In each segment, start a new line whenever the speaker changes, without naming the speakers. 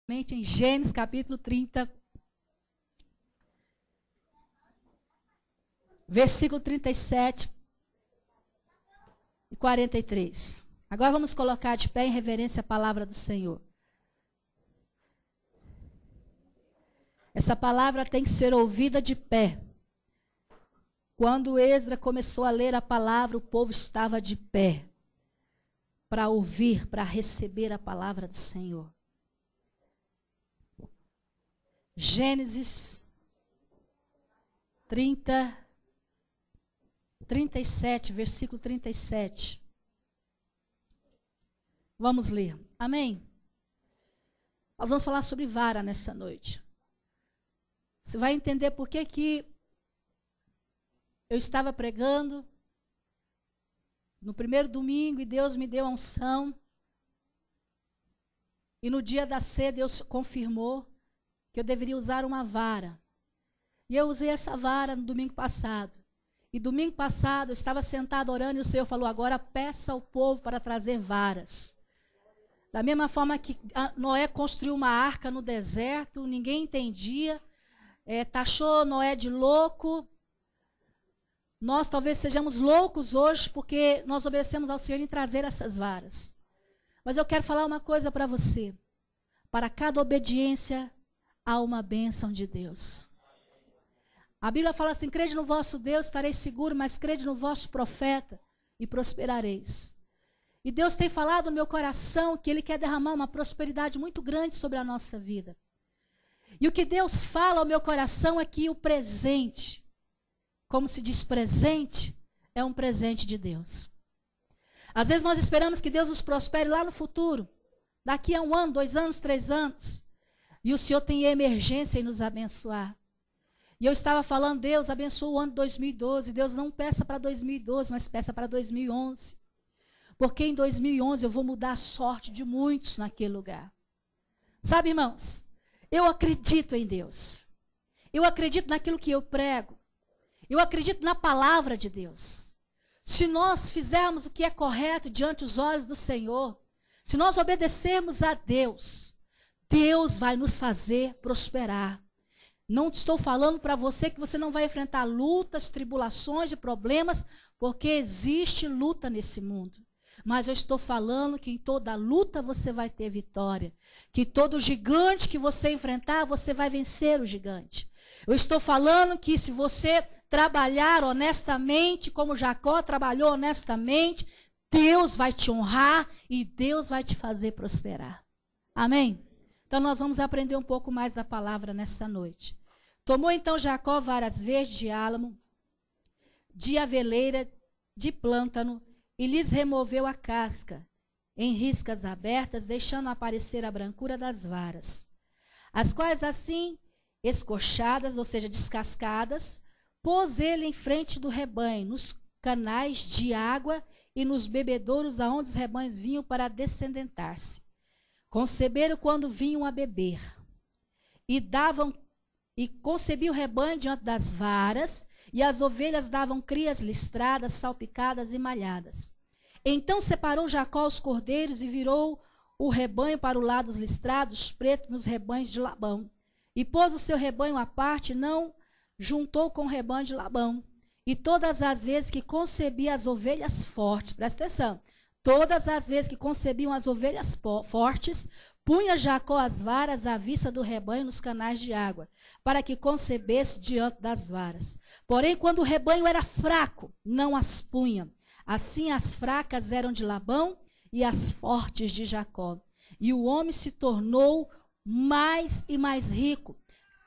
Em Gênesis capítulo 30, versículo 37 e 43. Agora vamos colocar de pé em reverência a palavra do Senhor. Essa palavra tem que ser ouvida de pé. Quando Esdras começou a ler a palavra, o povo estava de pé para ouvir, para receber a palavra do Senhor. Gênesis 37, versículo 37. Vamos ler. Amém? Nós vamos falar sobre vara nessa noite. Você vai entender por que eu estava pregando no primeiro domingo e Deus me deu a unção. E no dia da ceia Deus confirmou que eu deveria usar uma vara. E eu usei essa vara no domingo passado. E domingo passado eu estava sentado orando e o Senhor falou: agora peça ao povo para trazer varas. Da mesma forma que Noé construiu uma arca no deserto, ninguém entendia, taxou Noé de louco. Nós talvez sejamos loucos hoje porque nós obedecemos ao Senhor em trazer essas varas. Mas eu quero falar uma coisa para você. Para cada obediência há uma bênção de Deus. A Bíblia fala assim: crede no vosso Deus, estareis seguro, mas crede no vosso profeta e prosperareis. E Deus tem falado no meu coração que Ele quer derramar uma prosperidade muito grande sobre a nossa vida. E o que Deus fala ao meu coração é que o presente, como se diz presente, é um presente de Deus. Às vezes nós esperamos que Deus nos prospere lá no futuro, daqui a 1 ano, 2 anos, 3 anos. E o Senhor tem emergência em nos abençoar. E eu estava falando: Deus abençoa o ano 2012. Deus não peça para 2012, mas peça para 2011. Porque em 2011 eu vou mudar a sorte de muitos naquele lugar. Sabe, irmãos, eu acredito em Deus. Eu acredito naquilo que eu prego. Eu acredito na palavra de Deus. Se nós fizermos o que é correto diante dos olhos do Senhor, se nós obedecermos a Deus, Deus vai nos fazer prosperar. Não estou falando para você que você não vai enfrentar lutas, tribulações e problemas, porque existe luta nesse mundo. Mas eu estou falando que em toda luta você vai ter vitória. Que todo gigante que você enfrentar, você vai vencer o gigante. Eu estou falando que se você trabalhar honestamente, como Jacó trabalhou honestamente, Deus vai te honrar e Deus vai te fazer prosperar. Amém? Então nós vamos aprender um pouco mais da palavra nessa noite. Tomou então Jacó varas verdes de álamo, de aveleira, de plântano, e lhes removeu a casca, em riscas abertas, deixando aparecer a brancura das varas, as quais assim, escorchadas, ou seja, descascadas, pôs ele em frente do rebanho, nos canais de água e nos bebedouros aonde os rebanhos vinham para descendentar-se. Conceberam quando vinham a beber, e concebia o rebanho diante das varas, e as ovelhas davam crias listradas, salpicadas e malhadas. Então separou Jacó os cordeiros e virou o rebanho para o lado dos listrados, pretos nos rebanhos de Labão. E pôs o seu rebanho à parte, e não juntou com o rebanho de Labão. E todas as vezes que concebia as ovelhas fortes, presta atenção, todas as vezes que concebiam as ovelhas fortes, punha Jacó as varas à vista do rebanho nos canais de água, para que concebesse diante das varas. Porém, quando o rebanho era fraco, não as punha. Assim as fracas eram de Labão e as fortes de Jacó. E o homem se tornou mais e mais rico.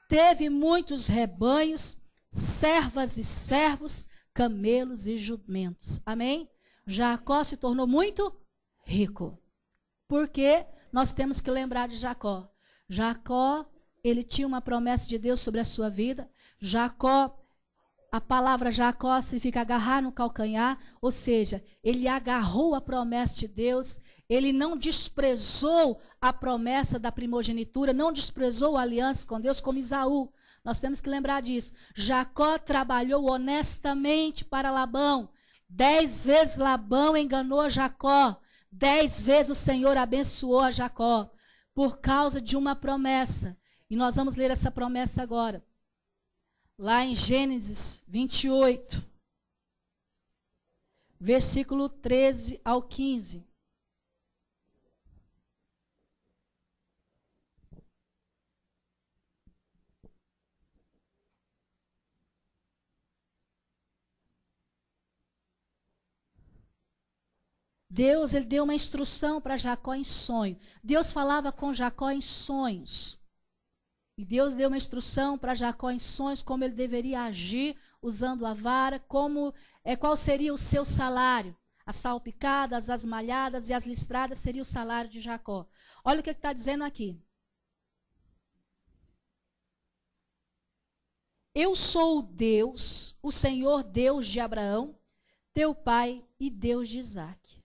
Teve muitos rebanhos, servas e servos, camelos e jumentos. Amém? Jacó se tornou muito rico. Por quê? Nós temos que lembrar de Jacó. Jacó, ele tinha uma promessa de Deus sobre a sua vida. Jacó, a palavra Jacó significa agarrar no calcanhar, ou seja, ele agarrou a promessa de Deus, ele não desprezou a promessa da primogenitura, não desprezou a aliança com Deus como Isaú. Nós temos que lembrar disso. Jacó trabalhou honestamente para Labão. 10 vezes Labão enganou Jacó. 10 vezes o Senhor abençoou a Jacó. por causa de uma promessa. E nós vamos ler essa promessa agora. Lá em Gênesis 28, versículo 13 ao 15. Deus, ele deu uma instrução para Jacó em sonho. Deus falava com Jacó em sonhos. E Deus deu uma instrução para Jacó em sonhos, como ele deveria agir usando a vara, qual seria o seu salário. As salpicadas, as malhadas e as listradas seria o salário de Jacó. Olha o que está dizendo aqui. Eu sou o Deus, o Senhor Deus de Abraão, teu pai e Deus de Isaque.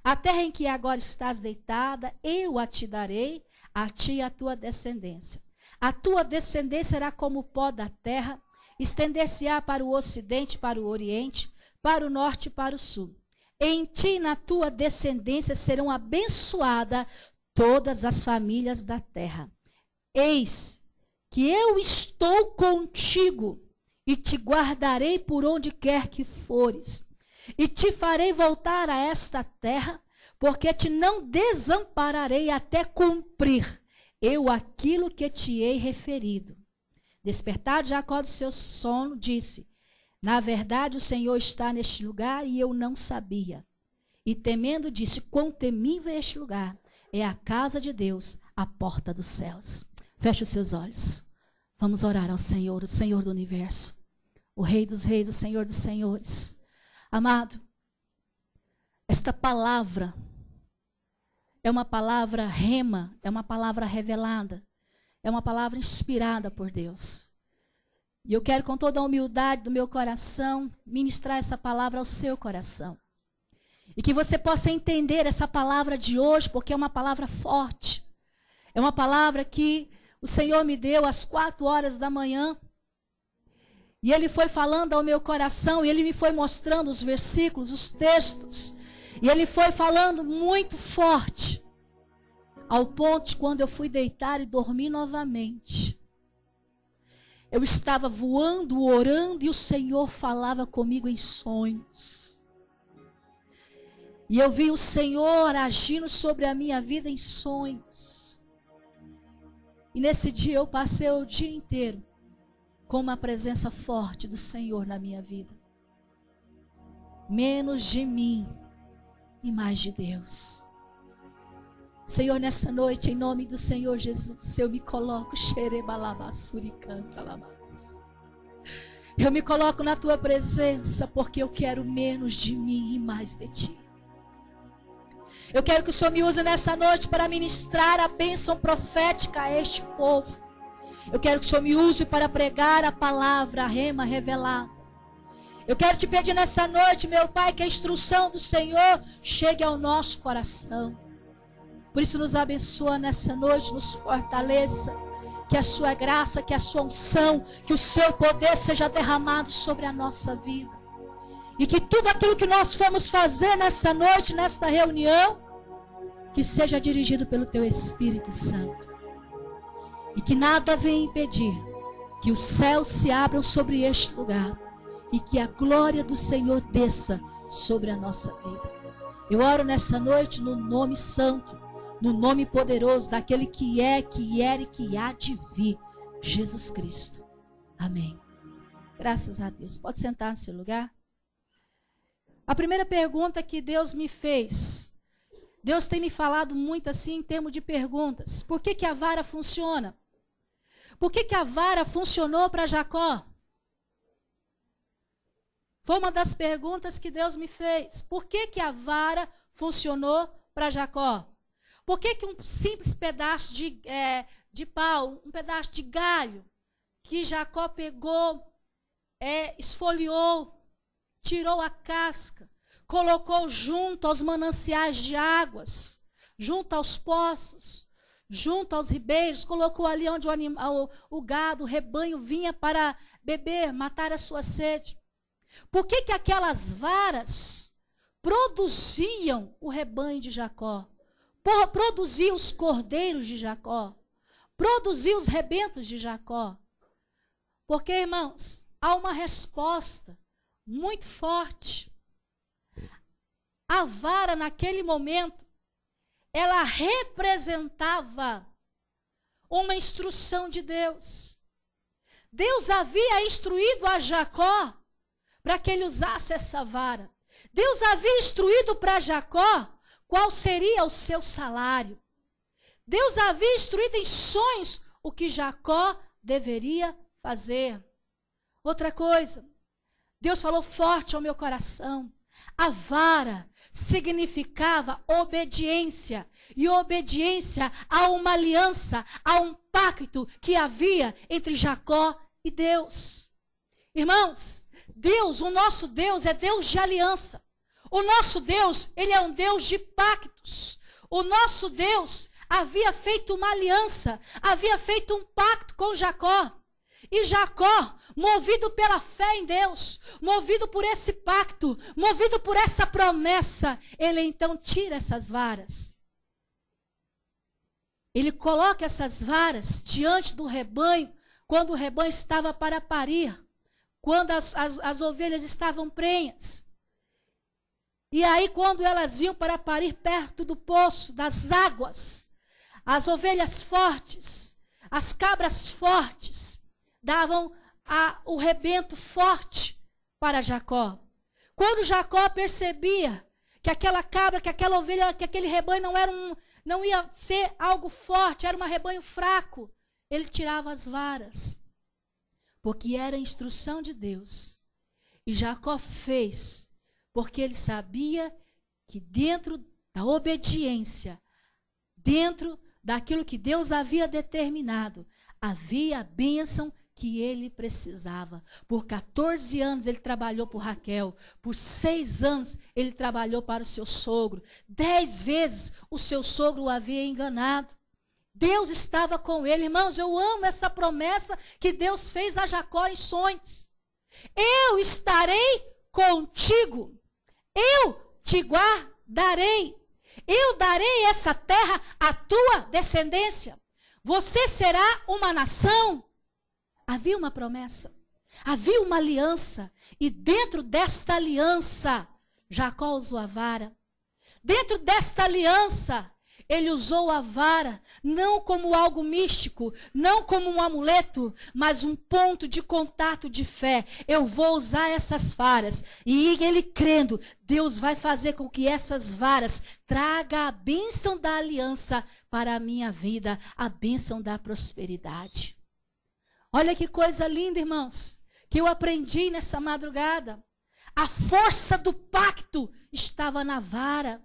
A terra em que agora estás deitada, eu a te darei, a ti e a tua descendência. A tua descendência será como o pó da terra, estender-se-á para o ocidente, para o oriente, para o norte e para o sul. Em ti e na tua descendência serão abençoadas todas as famílias da terra. Eis que eu estou contigo e te guardarei por onde quer que fores. E te farei voltar a esta terra, porque te não desampararei até cumprir eu aquilo que te hei referido. Despertado Jacó do seu sono, disse: na verdade o Senhor está neste lugar e eu não sabia. E temendo disse: quão temível é este lugar, é a casa de Deus, a porta dos céus. Feche os seus olhos. Vamos orar ao Senhor, o Senhor do universo, o Rei dos reis, o Senhor dos senhores. Amado, esta palavra é uma palavra rema, é uma palavra revelada, é uma palavra inspirada por Deus. E eu quero, com toda a humildade do meu coração, ministrar essa palavra ao seu coração. E que você possa entender essa palavra de hoje, porque é uma palavra forte. É uma palavra que o Senhor me deu às 4 horas da manhã. E Ele foi falando ao meu coração, e Ele me foi mostrando os versículos, os textos. E Ele foi falando muito forte, ao ponto de quando eu fui deitar e dormir novamente, eu estava voando, orando, e o Senhor falava comigo em sonhos. E eu vi o Senhor agindo sobre a minha vida em sonhos. E nesse dia eu passei o dia inteiro com uma presença forte do Senhor na minha vida. Menos de mim e mais de Deus. Senhor, nessa noite, em nome do Senhor Jesus, eu me coloco, eu me coloco na tua presença, porque eu quero menos de mim e mais de ti. Eu quero que o Senhor me use nessa noite para ministrar a bênção profética a este povo. Eu quero que o Senhor me use para pregar a palavra, a rema revelada. Eu quero te pedir nessa noite, meu Pai, que a instrução do Senhor chegue ao nosso coração. Por isso nos abençoa nessa noite, nos fortaleça. Que a sua graça, que a sua unção, que o seu poder seja derramado sobre a nossa vida. E que tudo aquilo que nós formos fazer nessa noite, nesta reunião, que seja dirigido pelo teu Espírito Santo. E que nada venha impedir que os céus se abram sobre este lugar e que a glória do Senhor desça sobre a nossa vida. Eu oro nessa noite no nome santo, no nome poderoso daquele que é, que era e que há de vir, Jesus Cristo. Amém. Graças a Deus. Pode sentar no seu lugar. A primeira pergunta que Deus me fez, Deus tem me falado muito assim em termos de perguntas. Por que a vara funciona? Por que a vara funcionou para Jacó? Foi uma das perguntas que Deus me fez. Por que a vara funcionou para Jacó? Por que um simples pedaço de pau, um pedaço de galho, que Jacó pegou, esfoliou, tirou a casca, colocou junto aos mananciais de águas, junto aos poços, junto aos ribeiros, colocou ali onde o gado, o rebanho vinha para beber, matar a sua sede? Por que aquelas varas produziam o rebanho de Jacó? produzir os cordeiros de Jacó, produzir os rebentos de Jacó. Porque, irmãos, há uma resposta muito forte. A vara, naquele momento, ela representava uma instrução de Deus. Deus havia instruído a Jacó para que ele usasse essa vara. Deus havia instruído para Jacó qual seria o seu salário. Deus havia instruído em sonhos o que Jacó deveria fazer. Outra coisa, Deus falou forte ao meu coração. A vara significava obediência. E obediência a uma aliança, a um pacto que havia entre Jacó e Deus. Irmãos, Deus, o nosso Deus é Deus de aliança. O nosso Deus, ele é um Deus de pactos. O nosso Deus havia feito uma aliança, havia feito um pacto com Jacó. E Jacó, movido pela fé em Deus, movido por esse pacto, movido por essa promessa, ele então tira essas varas. Ele coloca essas varas diante do rebanho, quando o rebanho estava para parir, quando as ovelhas estavam prenhas. E aí, quando elas vinham para parir perto do poço, das águas, as ovelhas fortes, as cabras fortes, davam o rebento forte para Jacó. Quando Jacó percebia que aquela cabra, que aquela ovelha, que aquele rebanho não ia ser algo forte, era um rebanho fraco, ele tirava as varas, porque era a instrução de Deus. E Jacó fez, porque ele sabia que dentro da obediência, dentro daquilo que Deus havia determinado, havia a bênção que ele precisava. Por 14 anos ele trabalhou por Raquel. Por 6 anos ele trabalhou para o seu sogro. 10 vezes o seu sogro o havia enganado. Deus estava com ele. Irmãos, eu amo essa promessa que Deus fez a Jacó em sonhos. Eu estarei contigo. Eu te guardarei. Eu darei essa terra à tua descendência. Você será uma nação. Havia uma promessa, havia uma aliança, e dentro desta aliança, Jacó usou a vara. Dentro desta aliança, ele usou a vara, não como algo místico, não como um amuleto, mas um ponto de contato de fé. Eu vou usar essas varas, e ele crendo, Deus vai fazer com que essas varas tragam a bênção da aliança para a minha vida, a bênção da prosperidade. Olha que coisa linda, irmãos, que eu aprendi nessa madrugada. A força do pacto estava na vara.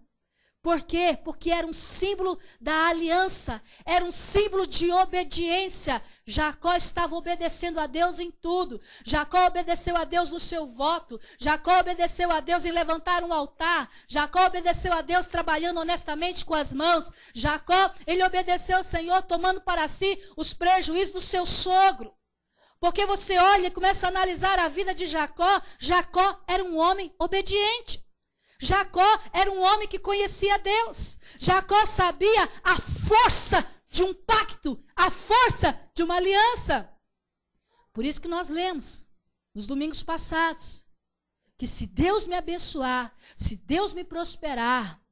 Por quê? Porque era um símbolo da aliança, era um símbolo de obediência. Jacó estava obedecendo a Deus em tudo. Jacó obedeceu a Deus no seu voto. Jacó obedeceu a Deus em levantar um altar. Jacó obedeceu a Deus trabalhando honestamente com as mãos. Jacó, ele obedeceu ao Senhor tomando para si os prejuízos do seu sogro. Porque você olha e começa a analisar a vida de Jacó. Jacó era um homem obediente. Jacó era um homem que conhecia Deus. Jacó sabia a força de um pacto, a força de uma aliança. Por isso que nós lemos nos domingos passados que se Deus me abençoar, se Deus me prosperar,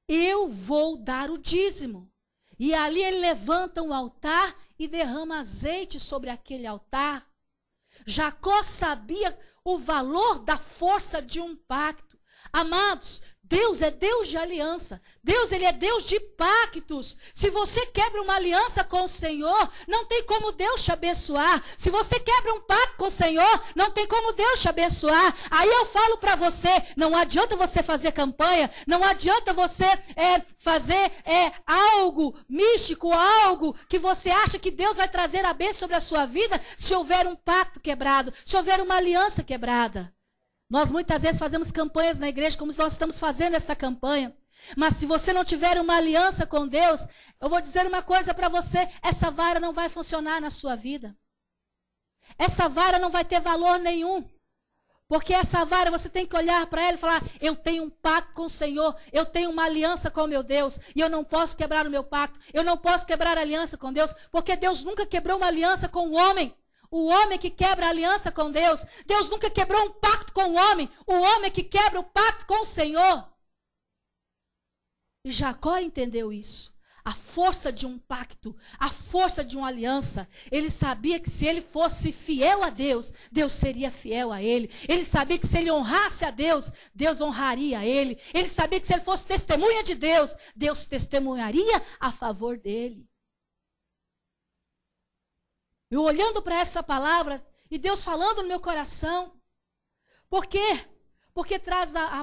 eu vou dar o dízimo. E ali ele levanta um altar e derrama azeite sobre aquele altar. Jacó sabia o valor da força de um pacto. Amados, Deus é Deus de aliança. Deus, ele é Deus de pactos. Se você quebra uma aliança com o Senhor, não tem como Deus te abençoar. Se você quebra um pacto com o Senhor, não tem como Deus te abençoar. Aí eu falo para você, não adianta você fazer campanha, não adianta você fazer algo místico, algo que você acha que Deus vai trazer a bênção sobre a sua vida, se houver um pacto quebrado, se houver uma aliança quebrada. Nós muitas vezes fazemos campanhas na igreja como nós estamos fazendo esta campanha. Mas se você não tiver uma aliança com Deus, eu vou dizer uma coisa para você, essa vara não vai funcionar na sua vida. Essa vara não vai ter valor nenhum. Porque essa vara você tem que olhar para ela e falar: eu tenho um pacto com o Senhor, eu tenho uma aliança com o meu Deus, e eu não posso quebrar o meu pacto, eu não posso quebrar a aliança com Deus, porque Deus nunca quebrou uma aliança com o homem. O homem que quebra a aliança com Deus, Deus nunca quebrou um pacto com o homem que quebra o pacto com o Senhor. E Jacó entendeu isso. A força de um pacto, a força de uma aliança. Ele sabia que se ele fosse fiel a Deus, Deus seria fiel a ele. Ele sabia que se ele honrasse a Deus, Deus honraria a ele. Ele sabia que se ele fosse testemunha de Deus, Deus testemunharia a favor dele. Eu olhando para essa palavra e Deus falando no meu coração. Por quê? Porque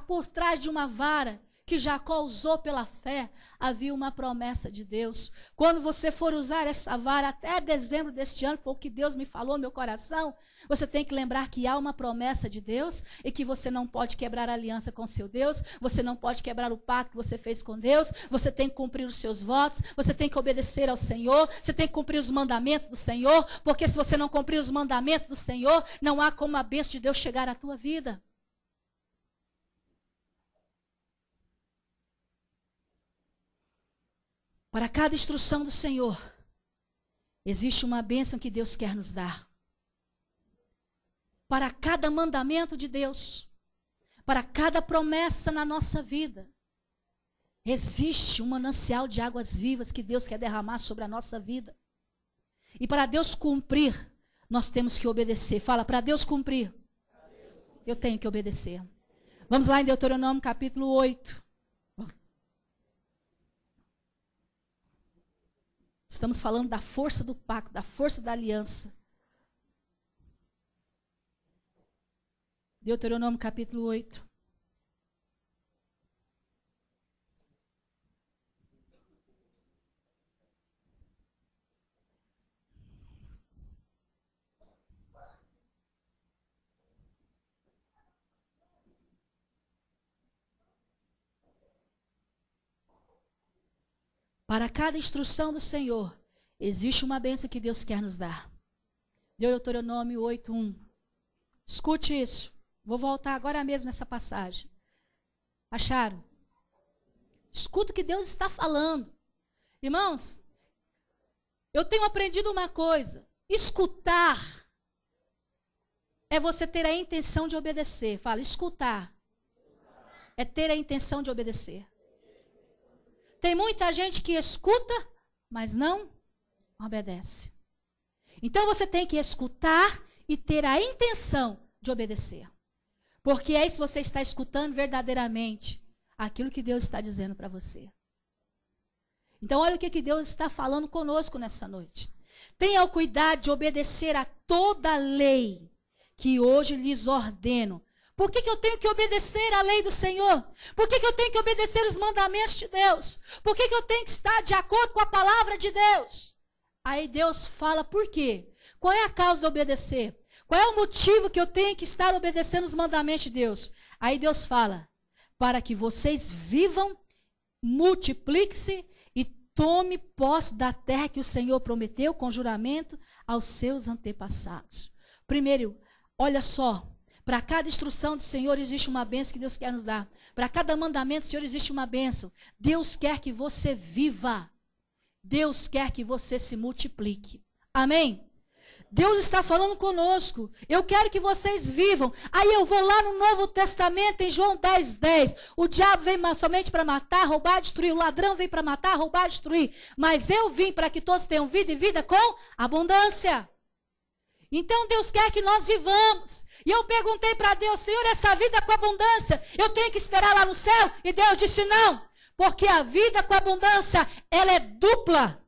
por trás de uma vara que Jacó usou pela fé, havia uma promessa de Deus. Quando você for usar essa vara até dezembro deste ano, foi o que Deus me falou no meu coração, você tem que lembrar que há uma promessa de Deus e que você não pode quebrar a aliança com seu Deus, você não pode quebrar o pacto que você fez com Deus, você tem que cumprir os seus votos, você tem que obedecer ao Senhor, você tem que cumprir os mandamentos do Senhor, porque se você não cumprir os mandamentos do Senhor, não há como a bênção de Deus chegar à tua vida. Para cada instrução do Senhor, existe uma bênção que Deus quer nos dar. Para cada mandamento de Deus, para cada promessa na nossa vida, existe um manancial de águas vivas que Deus quer derramar sobre a nossa vida. E para Deus cumprir, nós temos que obedecer. Fala, para Deus cumprir, eu tenho que obedecer. Vamos lá em Deuteronômio capítulo 8. Estamos falando da força do pacto, da força da aliança. Deuteronômio capítulo 8. Para cada instrução do Senhor, existe uma bênção que Deus quer nos dar. Deuteronômio 8:1. Escute isso. Vou voltar agora mesmo nessa passagem. Acharam? Escuta o que Deus está falando. Irmãos, eu tenho aprendido uma coisa. Escutar é você ter a intenção de obedecer. Fala, escutar é ter a intenção de obedecer. Tem muita gente que escuta, mas não obedece. Então você tem que escutar e ter a intenção de obedecer. Porque aí se você está escutando verdadeiramente aquilo que Deus está dizendo para você. Então olha o que Deus está falando conosco nessa noite. Tenha o cuidado de obedecer a toda a lei que hoje lhes ordeno. Por que eu tenho que obedecer à lei do Senhor? Por que eu tenho que obedecer os mandamentos de Deus? Por que eu tenho que estar de acordo com a palavra de Deus? Aí Deus fala por quê? Qual é a causa de obedecer? Qual é o motivo que eu tenho que estar obedecendo os mandamentos de Deus? Aí Deus fala, para que vocês vivam, multipliquem-se e tome posse da terra que o Senhor prometeu com juramento aos seus antepassados. Primeiro, olha só. Para cada instrução do Senhor existe uma bênção que Deus quer nos dar. Para cada mandamento do Senhor existe uma bênção. Deus quer que você viva. Deus quer que você se multiplique. Amém? Deus está falando conosco. Eu quero que vocês vivam. Aí eu vou lá no Novo Testamento, em João 10:10. O diabo vem somente para matar, roubar, destruir. O ladrão vem para matar, roubar, destruir. Mas eu vim para que todos tenham vida e vida com abundância. Então Deus quer que nós vivamos. E eu perguntei para Deus, Senhor, essa vida com abundância, eu tenho que esperar lá no céu? E Deus disse não, porque a vida com abundância, ela é dupla.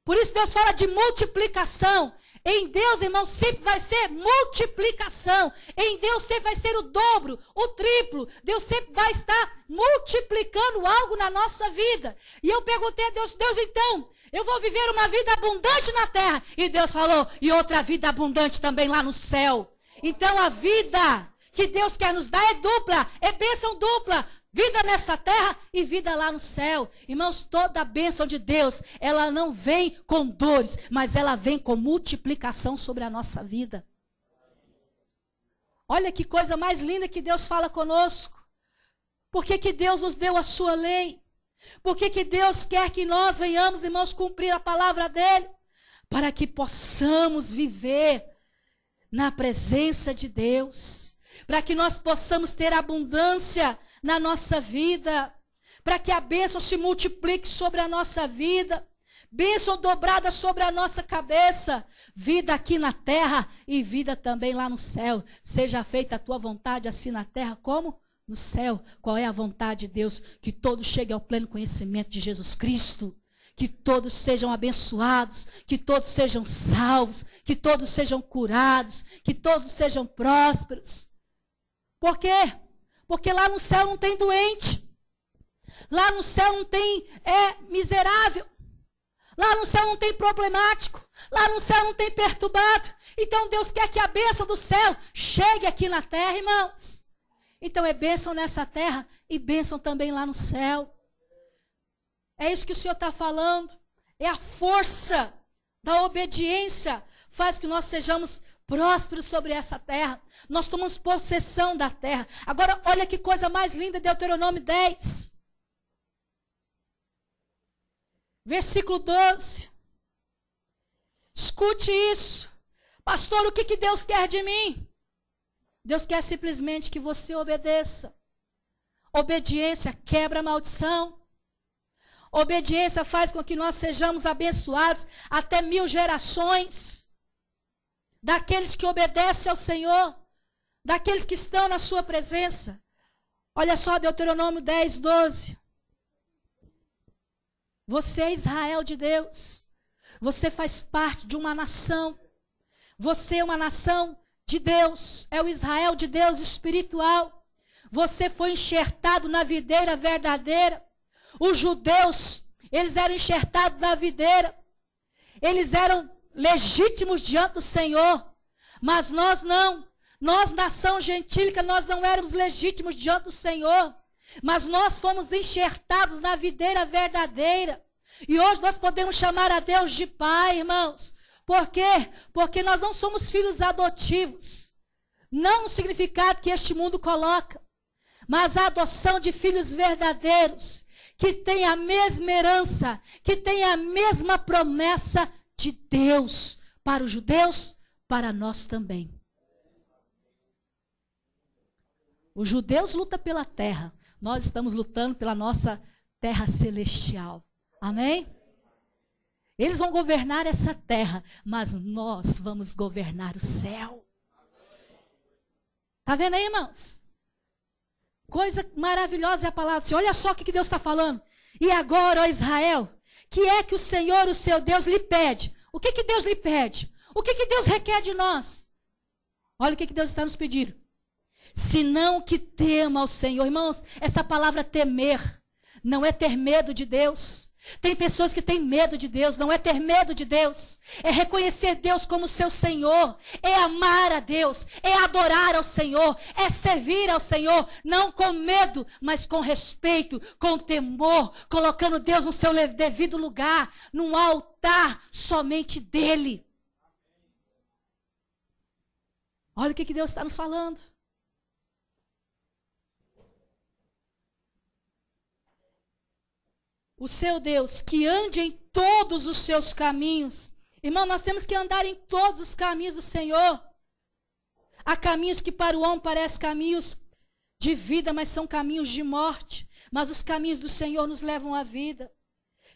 Por isso Deus fala de multiplicação. Em Deus, irmão, sempre vai ser multiplicação. Em Deus sempre vai ser o dobro, o triplo. Deus sempre vai estar multiplicando algo na nossa vida. E eu perguntei a Deus, Deus, então, eu vou viver uma vida abundante na terra. E Deus falou, e outra vida abundante também lá no céu. Então a vida que Deus quer nos dar é dupla, é bênção dupla. Vida nessa terra e vida lá no céu. Irmãos, toda a bênção de Deus, ela não vem com dores, mas ela vem com multiplicação sobre a nossa vida. Olha que coisa mais linda que Deus fala conosco. Por que que Deus nos deu a sua lei? Por que que Deus quer que nós venhamos, irmãos, cumprir a palavra dele? Para que possamos viver na presença de Deus. Para que nós possamos ter abundância na nossa vida. Para que a bênção se multiplique sobre a nossa vida. Bênção dobrada sobre a nossa cabeça. Vida aqui na terra e vida também lá no céu. Seja feita a tua vontade assim na terra como no céu. Qual é a vontade de Deus? Que todos cheguem ao pleno conhecimento de Jesus Cristo. Que todos sejam abençoados. Que todos sejam salvos. Que todos sejam curados. Que todos sejam prósperos. Por quê? Porque lá no céu não tem doente. Lá no céu não tem miserável. Lá no céu não tem problemático. Lá no céu não tem perturbado. Então Deus quer que a bênção do céu chegue aqui na terra, irmãos. Então é bênção nessa terra e bênção também lá no céu. É isso que o Senhor está falando. É a força da obediência faz que nós sejamos prósperos sobre essa terra. Nós tomamos possessão da terra. Agora, olha que coisa mais linda, Deuteronômio 10. Versículo 12. Escute isso. Pastor, o que Deus quer de mim? Deus quer simplesmente que você obedeça. Obediência quebra a maldição. Obediência faz com que nós sejamos abençoados até 1000 gerações. Daqueles que obedecem ao Senhor. Daqueles que estão na sua presença. Olha só Deuteronômio 10, 12. Você é Israel de Deus. Você faz parte de uma nação. Você é uma nação de Deus. É o Israel de Deus espiritual. Você foi enxertado na videira verdadeira. Os judeus, eles eram enxertados na videira. Eles eram legítimos diante do Senhor. Mas nós não. Nós, nação gentílica, nós não éramos legítimos diante do Senhor. Mas nós fomos enxertados na videira verdadeira. E hoje nós podemos chamar a Deus de Pai, irmãos. Por quê? Porque nós não somos filhos adotivos. Não no significado que este mundo coloca. Mas a adoção de filhos verdadeiros. Que têm a mesma herança. Que têm a mesma promessa de Deus. Para os judeus, para nós também. Os judeus lutam pela terra. Nós estamos lutando pela nossa terra celestial. Amém? Eles vão governar essa terra, mas nós vamos governar o céu. Está vendo aí, irmãos? Coisa maravilhosa é a palavra do Senhor. Olha só o que Deus está falando. E agora, ó Israel, que é que o Senhor, o seu Deus, lhe pede? O que Deus lhe pede? O que Deus requer de nós? Olha o que Deus está nos pedindo. Senão que tema ao Senhor. Irmãos, essa palavra temer não é ter medo de Deus. Tem pessoas que têm medo de Deus, não é ter medo de Deus. É reconhecer Deus como seu Senhor. É amar a Deus, é adorar ao Senhor, é servir ao Senhor. Não com medo, mas com respeito, com temor. Colocando Deus no seu devido lugar, num altar somente dEle. Olha o que Deus está nos falando. O seu Deus, que ande em todos os seus caminhos. Irmão, nós temos que andar em todos os caminhos do Senhor. Há caminhos que para o homem parecem caminhos de vida, mas são caminhos de morte. Mas os caminhos do Senhor nos levam à vida.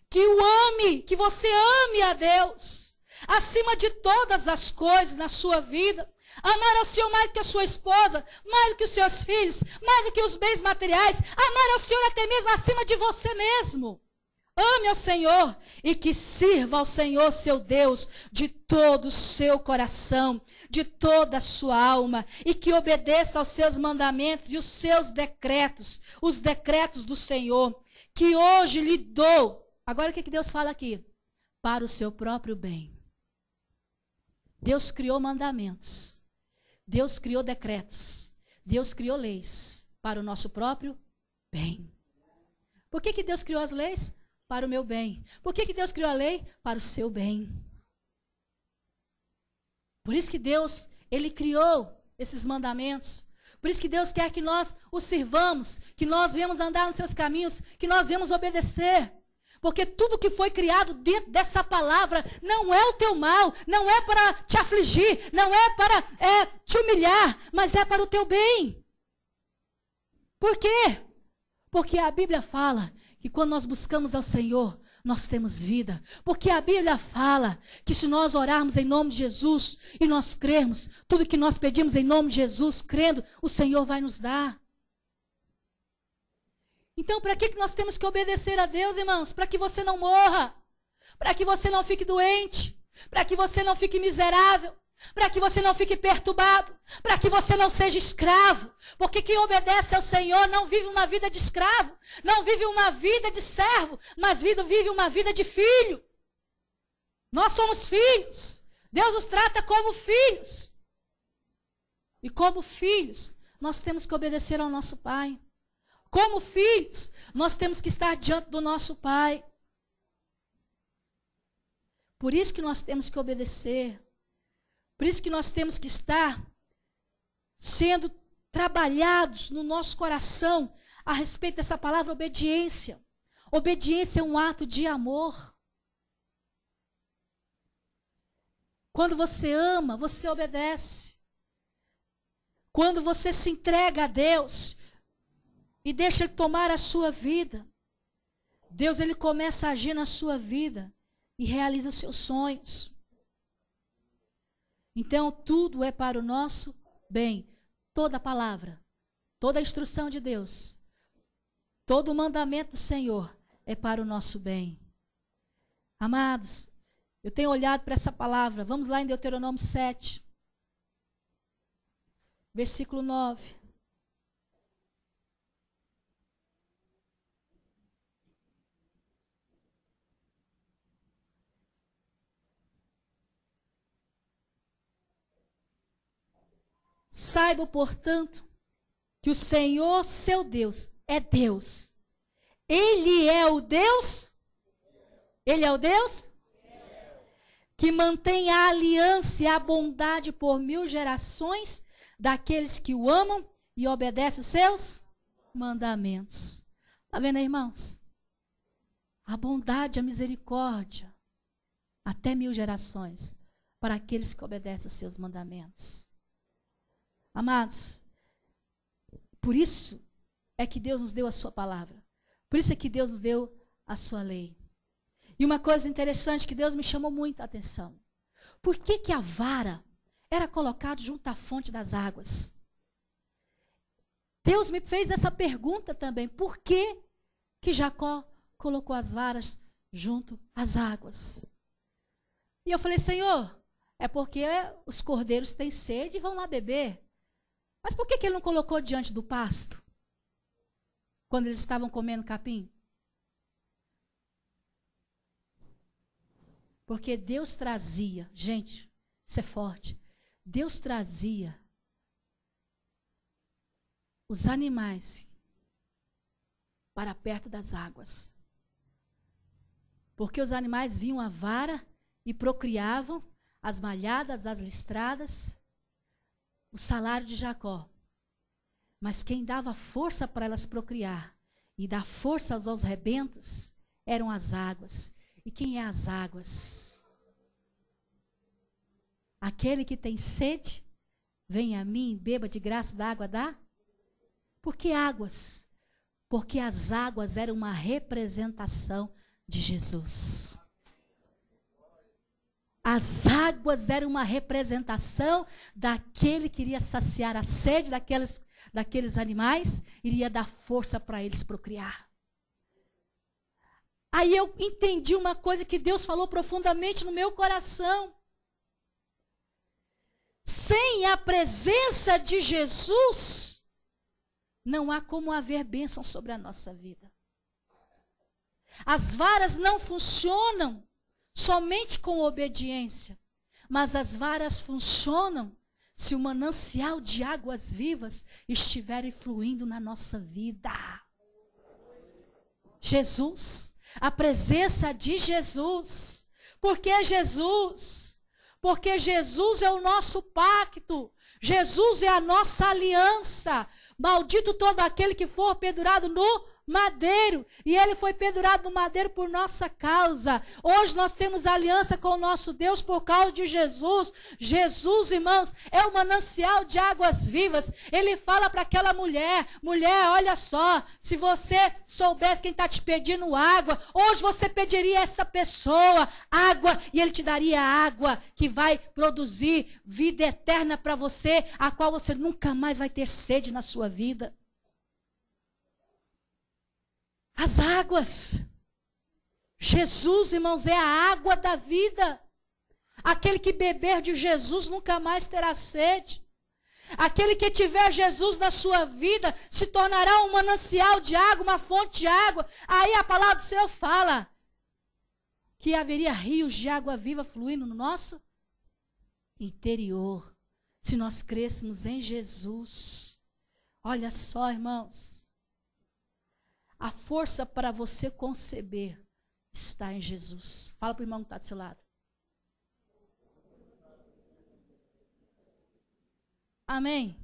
Que o ame, que você ame a Deus. Acima de todas as coisas na sua vida. Amar ao Senhor mais do que a sua esposa, mais do que os seus filhos, mais do que os bens materiais. Amar ao Senhor até mesmo acima de você mesmo. Ame ao Senhor e que sirva ao Senhor seu Deus de todo o seu coração, de toda a sua alma, e que obedeça aos seus mandamentos e os seus decretos, os decretos do Senhor, que hoje lhe dou. Agora o que Deus fala aqui? Para o seu próprio bem. Deus criou mandamentos, Deus criou decretos, Deus criou leis para o nosso próprio bem. Por que Deus criou as leis? Para o meu bem. Por que Deus criou a lei? Para o seu bem. Por isso que Deus, Ele criou esses mandamentos. Por isso que Deus quer que nós o sirvamos, que nós venhamos andar nos seus caminhos, que nós venhamos obedecer. Porque tudo que foi criado dentro dessa palavra não é o teu mal, não é para te afligir, não é para te humilhar, mas é para o teu bem. Por quê? Porque a Bíblia fala que quando nós buscamos ao Senhor, nós temos vida. Porque a Bíblia fala que se nós orarmos em nome de Jesus e nós crermos, tudo que nós pedimos em nome de Jesus, crendo, o Senhor vai nos dar. Então, para que nós temos que obedecer a Deus, irmãos? Para que você não morra, para que você não fique doente, para que você não fique miserável, para que você não fique perturbado, para que você não seja escravo. Porque quem obedece ao Senhor não vive uma vida de escravo, não vive uma vida de servo, mas vive uma vida de filho. Nós somos filhos. Deus nos trata como filhos. E como filhos, nós temos que obedecer ao nosso Pai. Como filhos, nós temos que estar diante do nosso Pai. Por isso que nós temos que obedecer. Por isso que nós temos que estar sendo trabalhados no nosso coração a respeito dessa palavra obediência. Obediência é um ato de amor. Quando você ama, você obedece. Quando você se entrega a Deus e deixa Ele tomar a sua vida, Deus ele começa a agir na sua vida e realiza os seus sonhos. Então, tudo é para o nosso bem. Toda a palavra, toda a instrução de Deus, todo o mandamento do Senhor é para o nosso bem. Amados, eu tenho olhado para essa palavra. Vamos lá em Deuteronômio 7, versículo 9. Saiba, portanto, que o Senhor, seu Deus, é Deus. Ele é o Deus? Ele é o Deus? Que mantém a aliança e a bondade por 1000 gerações daqueles que o amam e obedecem os seus mandamentos. Está vendo aí, irmãos? A bondade, a misericórdia, até 1000 gerações, para aqueles que obedecem os seus mandamentos. Amados, por isso é que Deus nos deu a sua palavra. Por isso é que Deus nos deu a sua lei. E uma coisa interessante que Deus me chamou muita atenção. Por que que a vara era colocada junto à fonte das águas? Deus me fez essa pergunta também. Por que que Jacó colocou as varas junto às águas? E eu falei, Senhor, é porque os cordeiros têm sede e vão lá beber. Mas por que que ele não colocou diante do pasto? Quando eles estavam comendo capim? Porque Deus trazia, gente, isso é forte. Deus trazia os animais para perto das águas. Porque os animais viam a vara e procriavam as malhadas, as listradas, o salário de Jacó. Mas quem dava força para elas procriar e dar forças aos rebentos eram as águas. E quem é as águas? Aquele que tem sede, venha a mim, beba de graça da água da... Por que águas? Porque as águas eram uma representação de Jesus. As águas eram uma representação daquele que iria saciar a sede daqueles animais, iria dar força para eles procriar. Aí eu entendi uma coisa que Deus falou profundamente no meu coração. Sem a presença de Jesus, não há como haver bênção sobre a nossa vida. As varas não funcionam somente com obediência, mas as varas funcionam se o manancial de águas vivas estiver fluindo na nossa vida. Jesus, a presença de Jesus. Por que Jesus? Porque Jesus é o nosso pacto. Jesus é a nossa aliança. Maldito todo aquele que for pendurado no madeiro. E ele foi pendurado no madeiro por nossa causa. Hoje nós temos aliança com o nosso Deus por causa de Jesus. Jesus, irmãos, é o manancial de águas vivas. Ele fala para aquela mulher: mulher, olha só, se você soubesse quem está te pedindo água, hoje você pediria a essa pessoa água, e ele te daria água que vai produzir vida eterna para você, a qual você nunca mais vai ter sede na sua vida. As águas. Jesus, irmãos, é a água da vida. Aquele que beber de Jesus nunca mais terá sede. Aquele que tiver Jesus na sua vida se tornará um manancial de água, uma fonte de água. Aí a palavra do Senhor fala que haveria rios de água viva fluindo no nosso interior, se nós crêssemos em Jesus. Olha só, irmãos. A força para você conceber está em Jesus. Fala para o irmão que está do seu lado. Amém?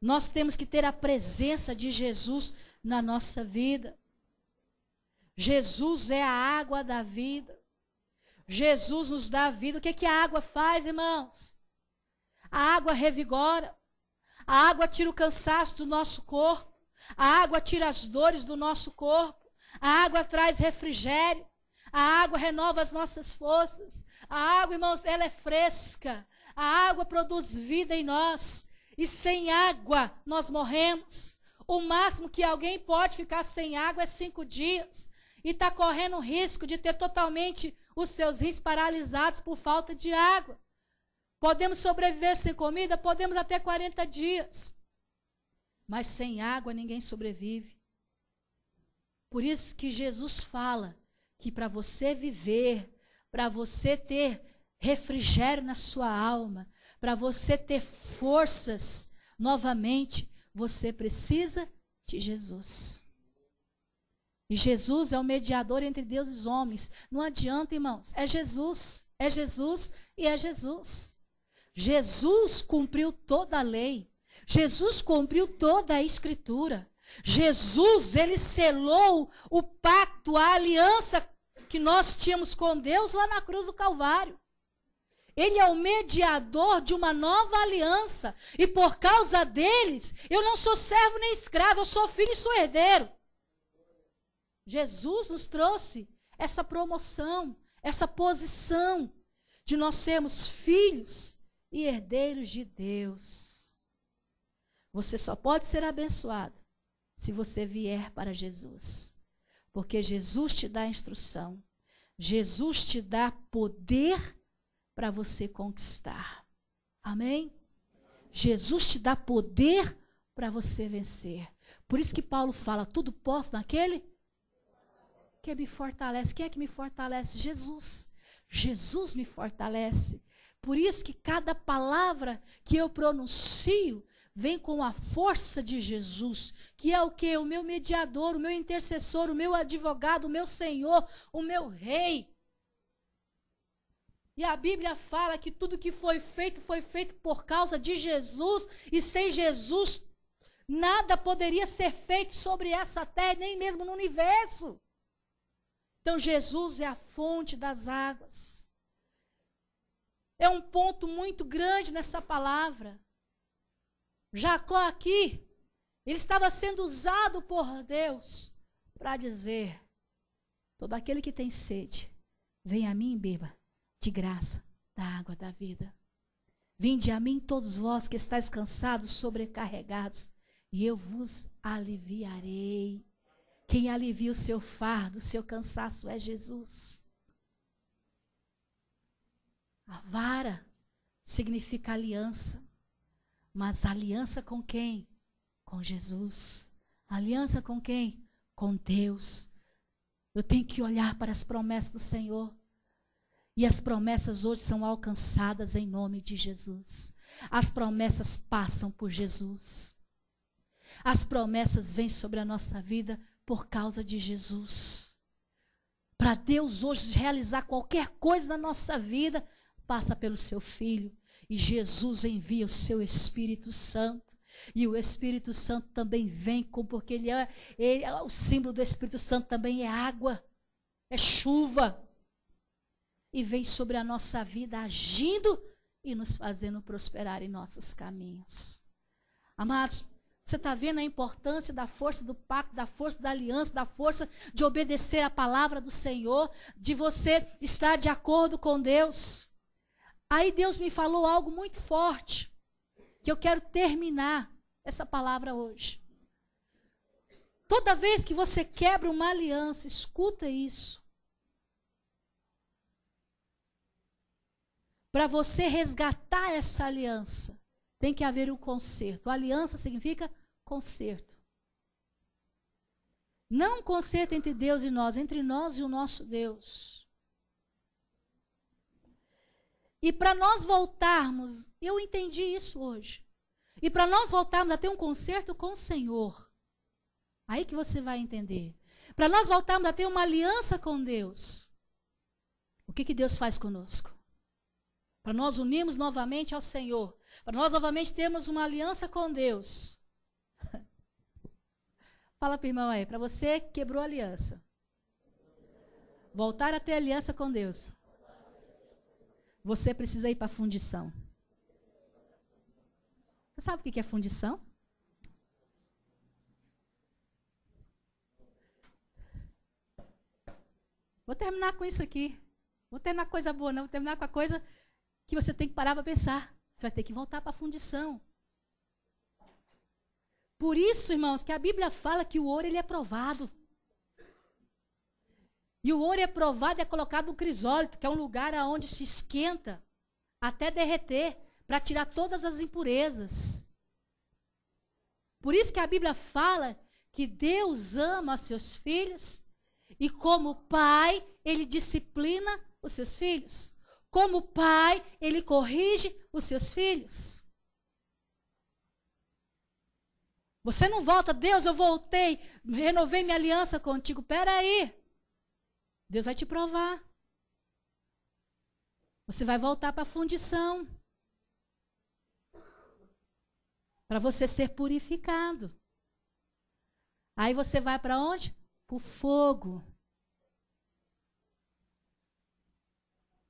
Nós temos que ter a presença de Jesus na nossa vida. Jesus é a água da vida. Jesus nos dá a vida. O que a água faz, irmãos? A água revigora. A água tira o cansaço do nosso corpo. A água tira as dores do nosso corpo. A água traz refrigério. A água renova as nossas forças. A água, irmãos, ela é fresca. A água produz vida em nós. E sem água nós morremos. O máximo que alguém pode ficar sem água é 5 dias. E está correndo o risco de ter totalmente os seus rins paralisados por falta de água. Podemos sobreviver sem comida? Podemos até 40 dias. Mas sem água ninguém sobrevive. Por isso que Jesus fala que para você viver, para você ter refrigério na sua alma, para você ter forças novamente, você precisa de Jesus. E Jesus é o mediador entre Deus e os homens. Não adianta, irmãos. É Jesus e é Jesus. Jesus cumpriu toda a lei. Jesus cumpriu toda a Escritura. Jesus, ele selou o pacto, a aliança que nós tínhamos com Deus lá na cruz do Calvário. Ele é o mediador de uma nova aliança. E por causa deles, eu não sou servo nem escravo, eu sou filho e sou herdeiro. Jesus nos trouxe essa promoção, essa posição de nós sermos filhos e herdeiros de Deus. Você só pode ser abençoado se você vier para Jesus. Porque Jesus te dá instrução. Jesus te dá poder para você conquistar. Amém? Jesus te dá poder para você vencer. Por isso que Paulo fala, tudo posso naquele que me fortalece. Quem é que me fortalece? Jesus. Jesus me fortalece. Por isso que cada palavra que eu pronuncio vem com a força de Jesus, que é o quê? O meu mediador, o meu intercessor, o meu advogado, o meu Senhor, o meu Rei. E a Bíblia fala que tudo que foi feito por causa de Jesus, e sem Jesus, nada poderia ser feito sobre essa terra, nem mesmo no universo. Então Jesus é a fonte das águas. É um ponto muito grande nessa palavra. Jacó aqui, ele estava sendo usado por Deus para dizer, todo aquele que tem sede, venha a mim e beba de graça da água da vida. Vinde a mim todos vós que estáis cansados, sobrecarregados, e eu vos aliviarei. Quem alivia o seu fardo, o seu cansaço é Jesus. A vara significa aliança. Mas aliança com quem? Com Jesus. Aliança com quem? Com Deus. Eu tenho que olhar para as promessas do Senhor. E as promessas hoje são alcançadas em nome de Jesus. As promessas passam por Jesus. As promessas vêm sobre a nossa vida por causa de Jesus. Para Deus hoje realizar qualquer coisa na nossa vida, passa pelo seu Filho. E Jesus envia o seu Espírito Santo. E o Espírito Santo também vem, porque o símbolo do Espírito Santo também é água, é chuva. E vem sobre a nossa vida agindo e nos fazendo prosperar em nossos caminhos. Amados, você está vendo a importância da força do pacto, da força da aliança, da força de obedecer a palavra do Senhor, de você estar de acordo com Deus. Aí Deus me falou algo muito forte, que eu quero terminar essa palavra hoje. Toda vez que você quebra uma aliança, escuta isso. Para você resgatar essa aliança, tem que haver um conserto. Aliança significa conserto. Não um conserto entre Deus e nós, entre nós e o nosso Deus. E para nós voltarmos, eu entendi isso hoje. E para nós voltarmos a ter um conserto com o Senhor, aí que você vai entender. Para nós voltarmos a ter uma aliança com Deus, o que Deus faz conosco? Para nós unirmos novamente ao Senhor, para nós novamente termos uma aliança com Deus. Fala para o irmão aí, para você que quebrou a aliança. Voltar a ter aliança com Deus. Você precisa ir para a fundição. Você sabe o que é fundição? Vou terminar com isso aqui. Vou terminar com coisa boa, não. Vou terminar com a coisa que você tem que parar para pensar. Você vai ter que voltar para a fundição. Por isso, irmãos, que a Bíblia fala que o ouro ele é provado. E o ouro é provado e é colocado no crisólito, que é um lugar onde se esquenta até derreter, para tirar todas as impurezas. Por isso que a Bíblia fala que Deus ama os seus filhos e como pai, ele disciplina os seus filhos. Como pai, ele corrige os seus filhos. Você não volta, Deus, eu voltei, renovei minha aliança contigo. Espera aí. Deus vai te provar. Você vai voltar para a fundição. Para você ser purificado. Aí você vai para onde? Para o fogo.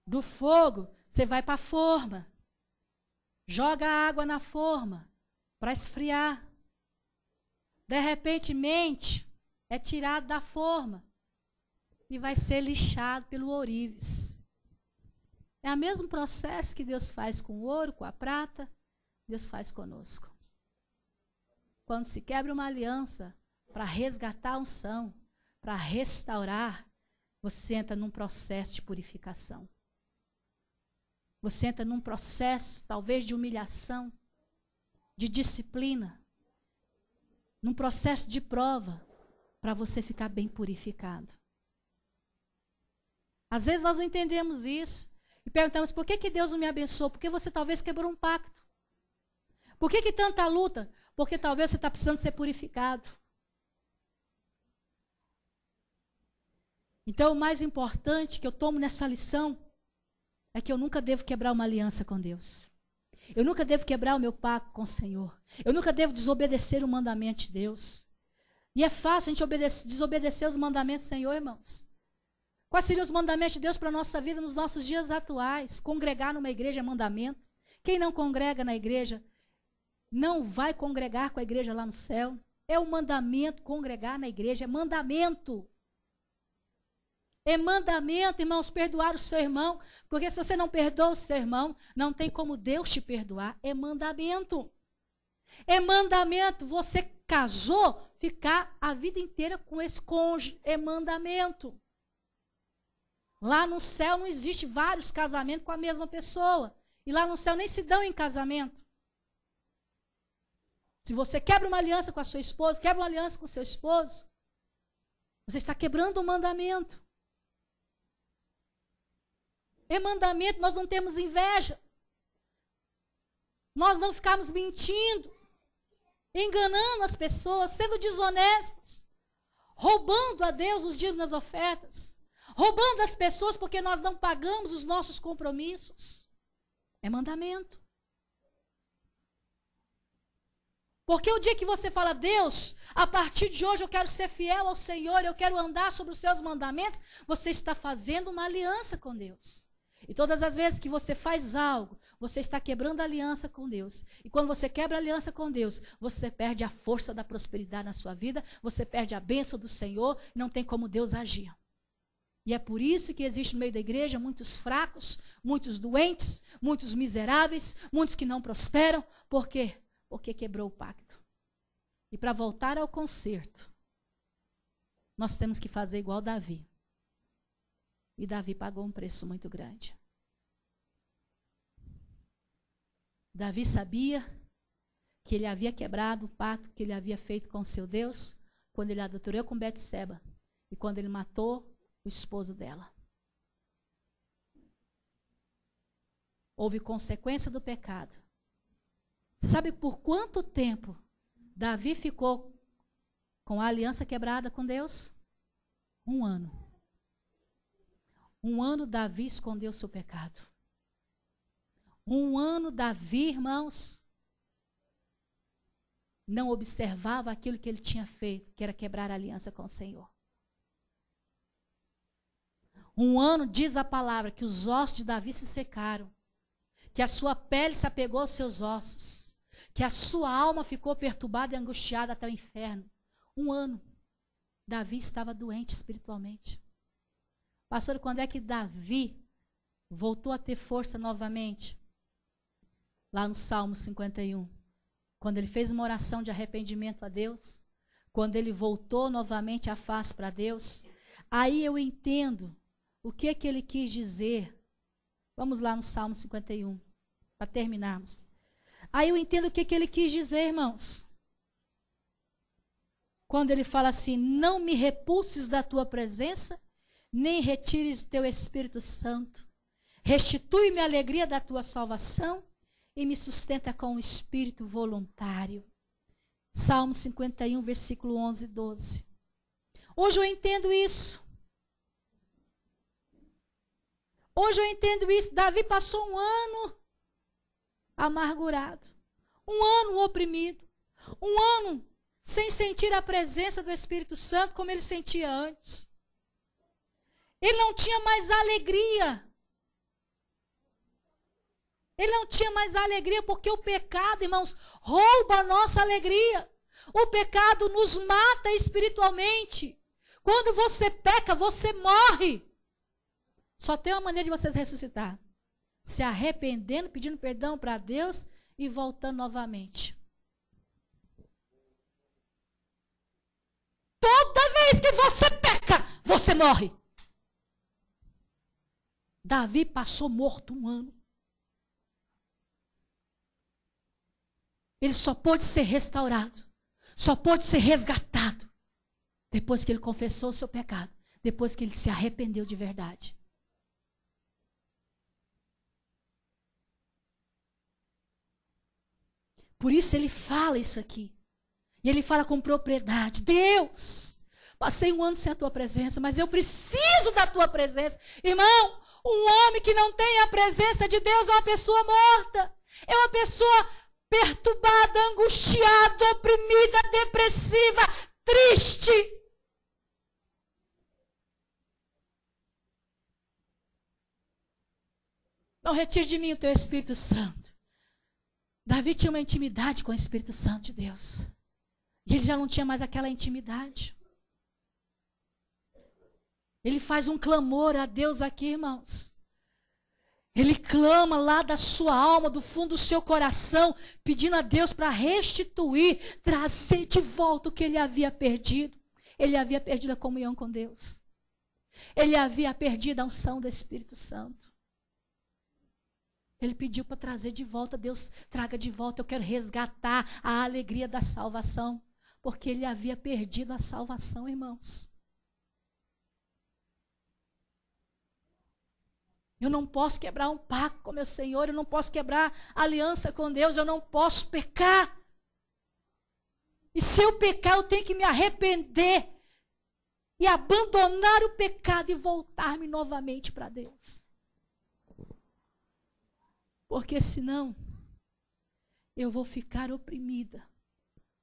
Do fogo, você vai para a forma. Joga a água na forma para esfriar. De repente, é tirado da forma e vai ser lixado pelo ourives. É o mesmo processo que Deus faz com o ouro, com a prata, Deus faz conosco. Quando se quebra uma aliança para resgatar a unção, para restaurar, você entra num processo de purificação. Você entra num processo, talvez, de humilhação, de disciplina, num processo de prova, para você ficar bem purificado. Às vezes nós não entendemos isso e perguntamos, por que Deus não me abençoou? Porque você talvez quebrou um pacto. Por que tanta luta? Porque talvez você está precisando ser purificado. Então, o mais importante que eu tomo nessa lição é que eu nunca devo quebrar uma aliança com Deus. Eu nunca devo quebrar o meu pacto com o Senhor. Eu nunca devo desobedecer o mandamento de Deus. E é fácil a gente desobedecer os mandamentos do Senhor, irmãos. Quais seriam os mandamentos de Deus para a nossa vida nos nossos dias atuais? Congregar numa igreja é mandamento. Quem não congrega na igreja não vai congregar com a igreja lá no céu. É um mandamento congregar na igreja, é mandamento. É mandamento, irmãos, perdoar o seu irmão, porque se você não perdoa o seu irmão, não tem como Deus te perdoar. É mandamento. É mandamento. Você casou, ficar a vida inteira com esse cônjuge. É mandamento. Lá no céu não existe vários casamentos com a mesma pessoa. E lá no céu nem se dão em casamento. Se você quebra uma aliança com a sua esposa, quebra uma aliança com o seu esposo, você está quebrando o mandamento. É mandamento, nós não temos inveja. Nós não ficamos mentindo, enganando as pessoas, sendo desonestos, roubando a Deus os dízimos nas ofertas, roubando as pessoas porque nós não pagamos os nossos compromissos. É mandamento. Porque o dia que você fala, Deus, a partir de hoje eu quero ser fiel ao Senhor, eu quero andar sobre os seus mandamentos, você está fazendo uma aliança com Deus. E todas as vezes que você faz algo, você está quebrando a aliança com Deus. E quando você quebra a aliança com Deus, você perde a força da prosperidade na sua vida, você perde a bênção do Senhor, não tem como Deus agir. E é por isso que existe no meio da igreja muitos fracos, muitos doentes, muitos miseráveis, muitos que não prosperam. Por quê? Porque quebrou o pacto. E para voltar ao conserto, nós temos que fazer igual Davi. E Davi pagou um preço muito grande. Davi sabia que ele havia quebrado o pacto que ele havia feito com seu Deus quando ele adulterou com Betseba e quando ele matou o esposo dela. Houve consequência do pecado. Sabe por quanto tempo Davi ficou com a aliança quebrada com Deus? 1 ano. 1 ano Davi escondeu seu pecado. 1 ano Davi, irmãos, não observava aquilo que ele tinha feito, que era quebrar a aliança com o Senhor. 1 ano, diz a palavra, que os ossos de Davi se secaram, que a sua pele se apegou aos seus ossos, que a sua alma ficou perturbada e angustiada até o inferno. 1 ano, Davi estava doente espiritualmente. Pastor, quando é que Davi voltou a ter força novamente? Lá no Salmo 51. Quando ele fez uma oração de arrependimento a Deus, quando ele voltou novamente a face para Deus, aí eu entendo o que ele quis dizer. Vamos lá no Salmo 51, para terminarmos. Aí eu entendo o que ele quis dizer, irmãos. Quando ele fala assim, não me repulses da tua presença, nem retires o teu Espírito Santo. Restitui-me a alegria da tua salvação e me sustenta com o espírito voluntário. Salmo 51, versículo 11 e 12. Hoje eu entendo isso. Hoje eu entendo isso. Davi passou 1 ano amargurado. 1 ano oprimido. 1 ano sem sentir a presença do Espírito Santo como ele sentia antes. Ele não tinha mais alegria. Ele não tinha mais alegria porque o pecado, irmãos, rouba a nossa alegria. O pecado nos mata espiritualmente. Quando você peca, você morre. Só tem uma maneira de você ressuscitar. Se arrependendo, pedindo perdão para Deus e voltando novamente. Toda vez que você peca, você morre. Davi passou morto 1 ano. Ele só pôde ser restaurado, só pôde ser resgatado depois que ele confessou o seu pecado, depois que ele se arrependeu de verdade. Por isso ele fala isso aqui. E ele fala com propriedade. Deus, passei 1 ano sem a tua presença, mas eu preciso da tua presença. Irmão, um homem que não tem a presença de Deus é uma pessoa morta. É uma pessoa perturbada, angustiada, oprimida, depressiva, triste. Não retire de mim o teu Espírito Santo. Davi tinha uma intimidade com o Espírito Santo de Deus. E ele já não tinha mais aquela intimidade. Ele faz um clamor a Deus aqui, irmãos. Ele clama lá da sua alma, do fundo do seu coração, pedindo a Deus para restituir, trazer de volta o que ele havia perdido. Ele havia perdido a comunhão com Deus. Ele havia perdido a unção do Espírito Santo. Ele pediu para trazer de volta. Deus, traga de volta. Eu quero resgatar a alegria da salvação. Porque ele havia perdido a salvação, irmãos. Eu não posso quebrar um pacto com meu Senhor. Eu não posso quebrar aliança com Deus. Eu não posso pecar. E se eu pecar, eu tenho que me arrepender. E abandonar o pecado e voltar-me novamente para Deus. Porque senão eu vou ficar oprimida,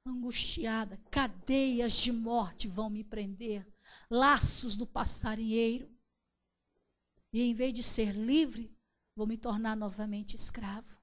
angustiada, cadeias de morte vão me prender, laços do passarinheiro. E em vez de ser livre, vou me tornar novamente escravo.